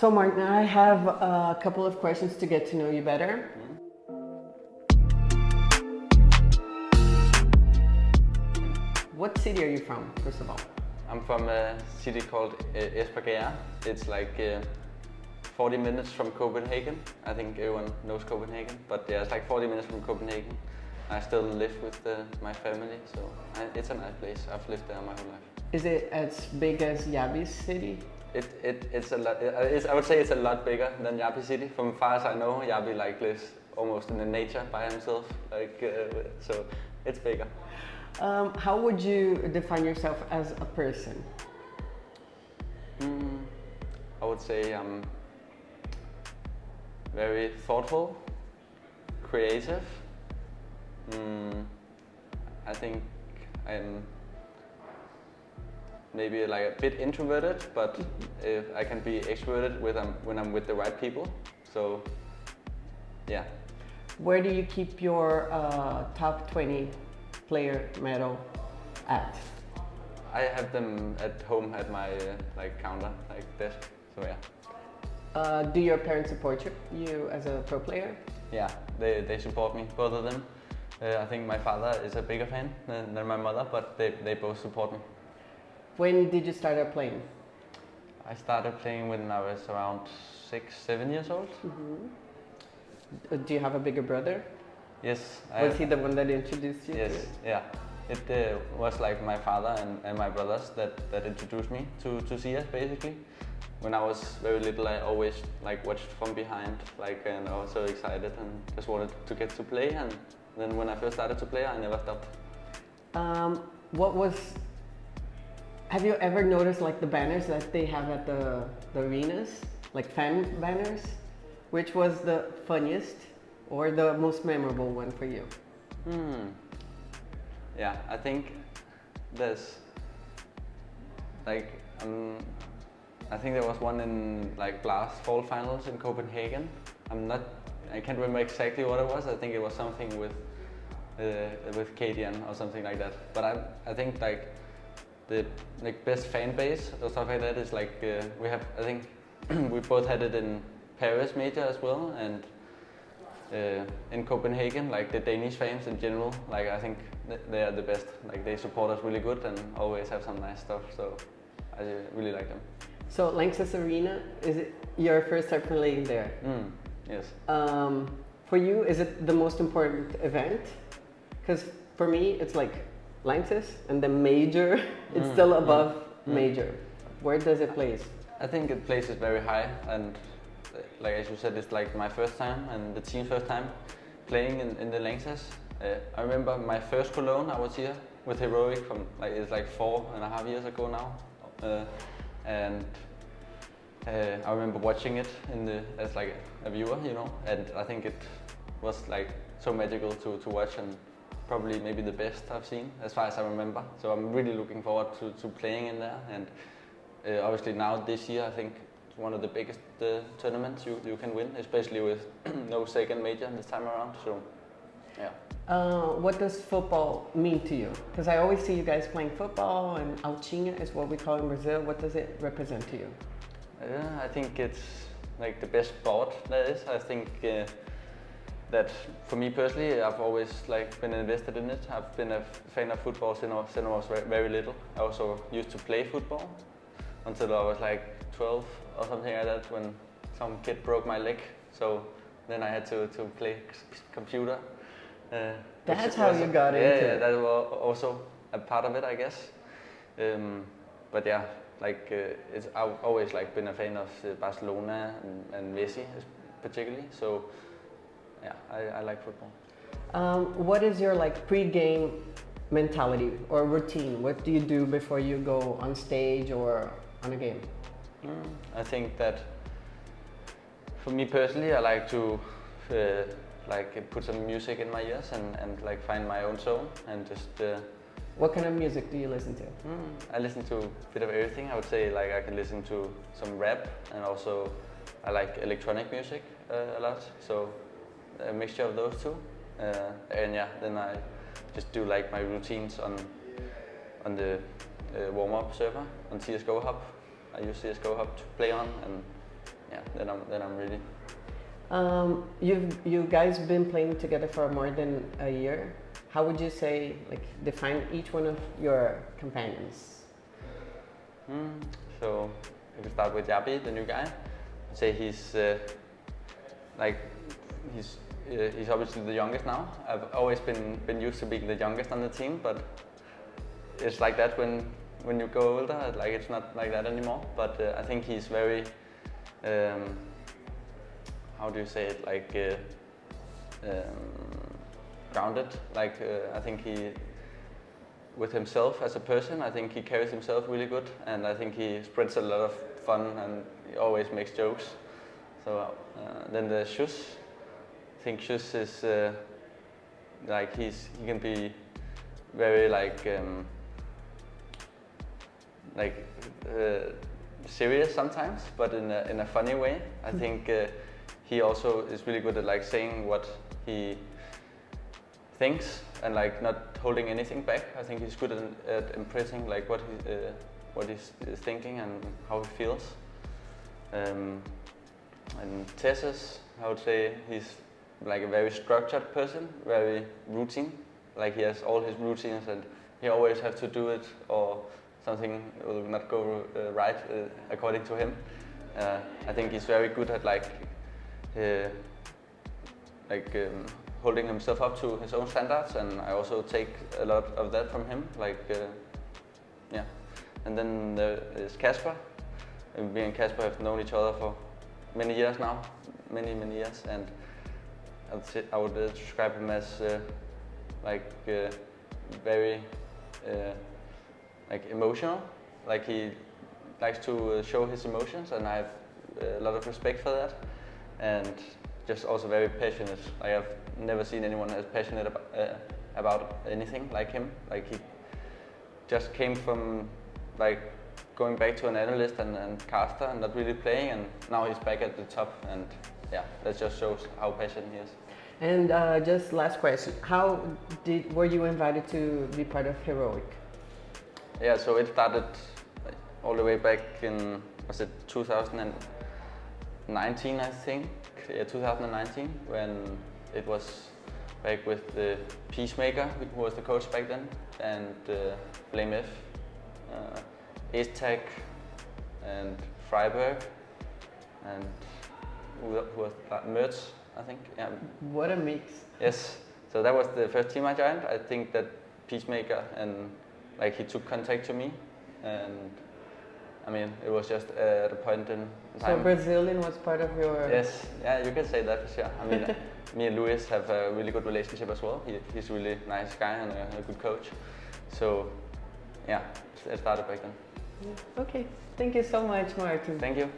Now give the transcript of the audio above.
So Martin, I have a couple of questions to get to know you better. What city are you from, first of all? I'm from a city called Esbjerg. It's like 40 minutes from Copenhagen. I think everyone knows Copenhagen, but yeah, it's like 40 minutes from Copenhagen. I still live with my family, so it's a nice place. I've lived there my whole life. Is it as big as Jabbi's city? It's a lot. I would say it's a lot bigger than Jabbi city. From far as I know, Jabbi like lives almost in the nature by himself. So it's bigger. How would you define yourself as a person? I would say I'm very thoughtful, creative. I think I'm maybe like a bit introverted, but I can be extroverted when I'm with the right people. So, yeah. Where do you keep your top 20 player medal at? I have them at home at my like counter, like desk. So yeah. Do your parents support you as a pro player? Yeah, they support me, both of them. I think my father is a bigger fan than my mother, but they both support me. When did you start playing? I started playing when I was around 6-7 years old. Do you have a bigger brother? Yes. Was he the one that introduced you? Yes, yeah. It was like my father and my brothers that introduced me to CS basically. When I was very little, I always like watched from behind, and I was so excited and just wanted to get to play. And then when I first started to play, I never stopped. Have you ever noticed like the banners that they have at the arenas, like fan banners? Which was the funniest or the most memorable one for you? Yeah, I think there's I think there was one in like last fall finals in Copenhagen. I can't remember exactly what it was. I think it was something with cadiaN or something like that. But I think like the best fan base or stuff like that is like we have. I think we both had it in Paris major as well, and in Copenhagen, like the Danish fans in general, like I think they are the best. Like they support us really good and always have some nice stuff. So I really like them. So Lanxess Arena, is it your first time playing there? Yes. For you, is it the most important event? Because for me, it's like Lanxess and the major, it's still above major. Where does it place? I think it places very high, and like as you said, it's like my first time and the team's first time playing in the Lanxess. I remember my first Cologne, I was here with Heroic from it's like 4.5 years ago now. And I remember watching it as like a viewer, and I think it was like so magical to watch, and probably maybe the best I've seen as far as I remember. So I'm really looking forward to playing in there, and obviously now this year I think it's one of the biggest tournaments you can win, especially with no second major this time around. So yeah. What does football mean to you? Because I always see you guys playing football, and Altinha is what we call in Brazil. What does it represent to you? I think it's like the best sport there is. I think that for me personally, I've always been invested in it. I've been a fan of football since I was very little. I also used to play football until I was like 12 or something like that, when some kid broke my leg. So then I had to play computer. That's how you got into it. Yeah, that was also a part of it, I guess. But yeah, I've always been a fan of Barcelona and Messi particularly. So yeah, I like football. What is your pre-game mentality or routine? What do you do before you go on stage or on a game? I think that for me personally, I like to put some music in my ears and find my own zone and just. What kind of music do you listen to? I listen to a bit of everything. I would say I can listen to some rap, and also I like electronic music a lot. So a mixture of those two. And yeah, then I just do my routines on the warm-up server on CSGO Hub. I use CSGO Hub to play on, and yeah, then I'm ready. You guys been playing together for more than a year. How would you say, like, define each one of your companions? So if we start with Jabbi, the new guy, I'd say he's obviously the youngest now. I've always been used to being the youngest on the team, but it's like that when you go older. Like, it's not like that anymore. But I think he's very how do you say it? Like grounded. Like I think he, with himself as a person, I think he carries himself really good, and I think he spreads a lot of fun and he always makes jokes. So then the Shus, I think Shus is like he can be very serious sometimes, but in a funny way. I think he also is really good at like saying what he thinks and like not holding anything back. I think he's good at impressing like what he's thinking and how he feels. And Tessus, I would say he's like a very structured person, very routine. Like he has all his routines and he always has to do it or something will not go right according to him. I think he's very good at holding himself up to his own standards, and I also take a lot of that from him. Yeah. And then there is Kasper. Me and Kasper have known each other for many years now, many years, and I would describe him as very emotional. Like he likes to show his emotions, and I have a lot of respect for that. And just also very passionate. Like I've never seen anyone as passionate about anything like him. Like he just came from like going back to an analyst and caster and not really playing, and now he's back at the top, and yeah, that just shows how passionate he is. And just last question, how were you invited to be part of Heroic? Yeah, so it started all the way back in, was it 2019, I think? Yeah, 2019, when it was back with the Peacemaker, who was the coach back then, and Blame F, Tech, and Freiburg, and who was that? Mertz, I think. Yeah. What a mix. Yes. So that was the first team I joined. I think that Peacemaker and like he took contact to me, and I mean it was just at a point in time. So Brazilian was part of your. Yes. Yeah, you can say that for sure. I mean, me and Luis have a really good relationship as well. He's a really nice guy and a good coach. So yeah, it started back then. Okay. Thank you so much, Martin. Thank you.